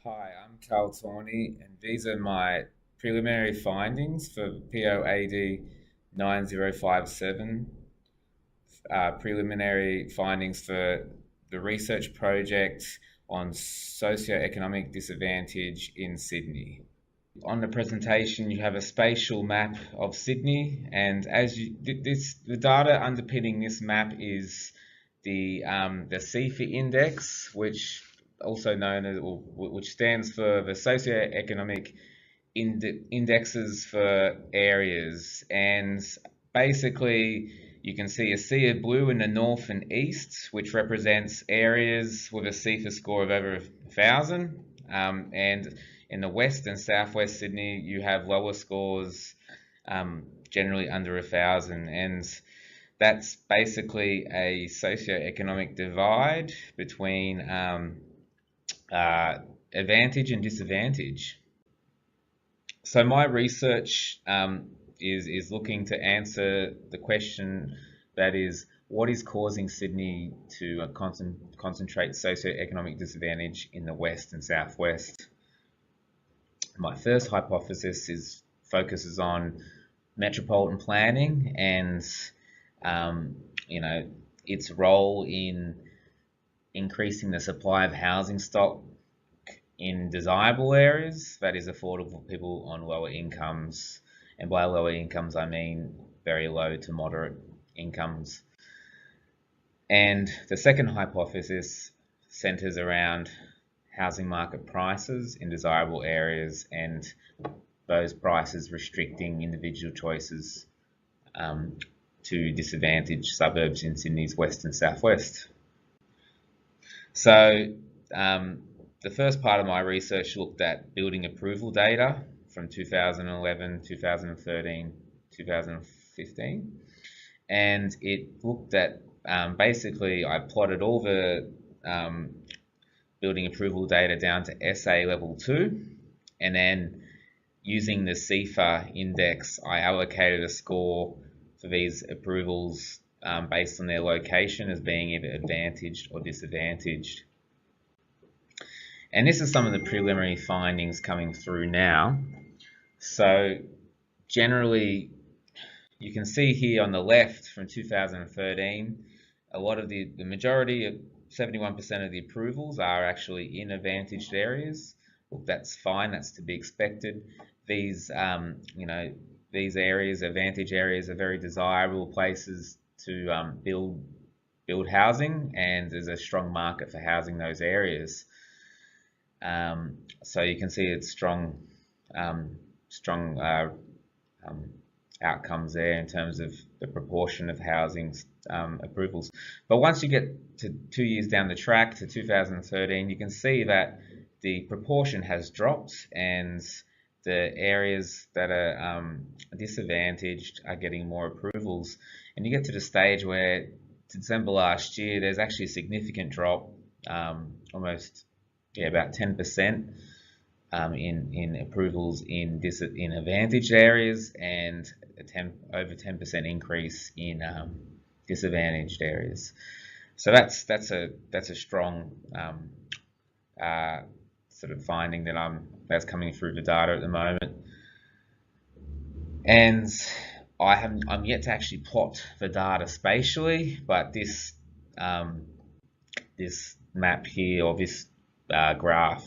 Hi, I'm Cal Tawney, and these are my preliminary findings for POAD 9057, preliminary findings for the research project on socioeconomic disadvantage in Sydney. On the presentation, you have a spatial map of Sydney, and the data underpinning this map is the CEFA index, which also known as, or which stands for the socioeconomic indexes for areas, and basically you can see a sea of blue in the north and east, which represents areas with a CEFA score of over 1,000, and in the west and southwest Sydney, you have lower scores, generally under 1,000, and that's basically a socioeconomic divide between advantage and disadvantage. So my research is looking to answer the question that is, what is causing Sydney to concentrate socioeconomic disadvantage in the west and southwest? My first hypothesis focuses on metropolitan planning and you know, its role in increasing the supply of housing stock in desirable areas, that is affordable for people on lower incomes. And by lower incomes, I mean very low to moderate incomes. And the second hypothesis centers around housing market prices in desirable areas and those prices restricting individual choices to disadvantaged suburbs in Sydney's west and southwest. So the first part of my research looked at building approval data from 2011, 2013, 2015, and it looked at basically I plotted all the building approval data down to SA level 2, and then using the CEFA index, I allocated a score for these approvals based on their location as being either advantaged or disadvantaged. And this is some of the preliminary findings coming through now. So generally, you can see here on the left from 2013, a lot of the majority of 71% of the approvals are actually in advantaged areas. Well, that's fine, that's to be expected. These, these areas, advantage areas, are very desirable places to build housing, and there's a strong market for housing those areas. So you can see it's strong outcomes there in terms of the proportion of housing approvals. But once you get to 2 years down the track to 2013, you can see that the proportion has dropped, and the areas that are disadvantaged are getting more approvals. And you get to the stage where December last year, there's actually a significant drop, almost about 10% in approvals in advantaged areas, and over 10% increase in disadvantaged areas. So that's a strong sort of finding that's coming through the data at the moment. And I'm yet to actually plot the data spatially, but this map here, or this graph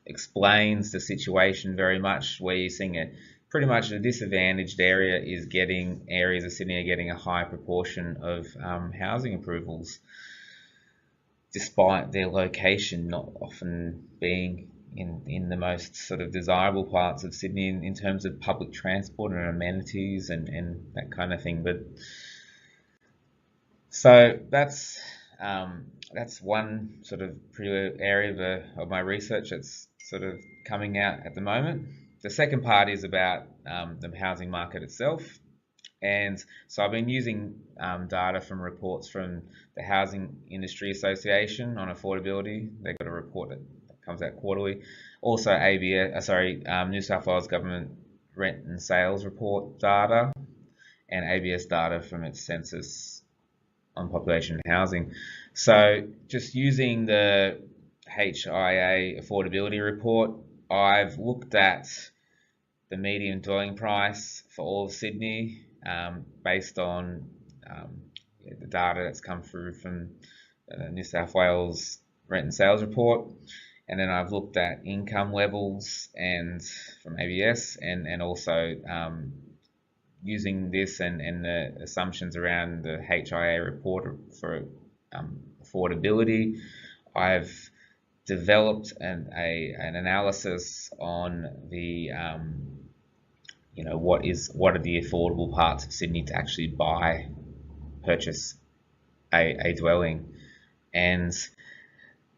explains the situation very much, where you're seeing it pretty much the disadvantaged areas of Sydney are getting a high proportion of housing approvals, despite their location not often being in the most sort of desirable parts of Sydney in terms of public transport and amenities and that kind of thing. But so that's one sort of area of my research that's sort of coming out at the moment. The second part is about the housing market itself. And so I've been using data from reports from the Housing Industry Association on affordability. They've got a report that comes out quarterly. Also New South Wales Government Rent and Sales Report data, and ABS data from its census on population and housing. So just using the HIA affordability report, I've looked at the median dwelling price for all of Sydney based on the data that's come through from the New South Wales Rent and Sales Report. And then I've looked at income levels and from ABS, and also using this and the assumptions around the HIA report for affordability, I've developed an analysis on the what are the affordable parts of Sydney to actually purchase a dwelling. And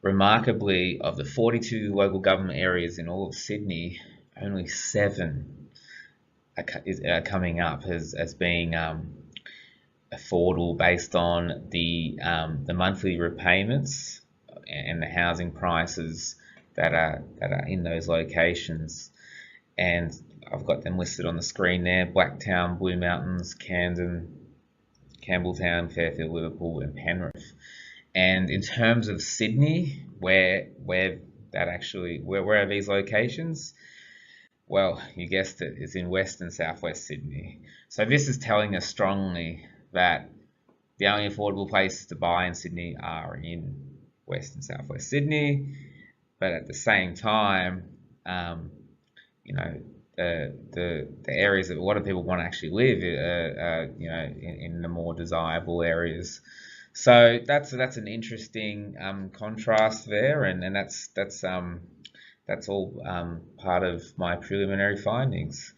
remarkably, of the 42 local government areas in all of Sydney, only 7 are coming up as being affordable based on the monthly repayments and the housing prices that are in those locations. And I've got them listed on the screen there: Blacktown, Blue Mountains, Camden, Campbelltown, Fairfield, Liverpool, and Penrith. And in terms of Sydney, where are these locations? Well, you guessed it, it's in West and Southwest Sydney. So this is telling us strongly that the only affordable places to buy in Sydney are in West and Southwest Sydney. But at the same time, the areas that a lot of people want to actually live, in the more desirable areas. So that's an interesting contrast there, and that's all part of my preliminary findings.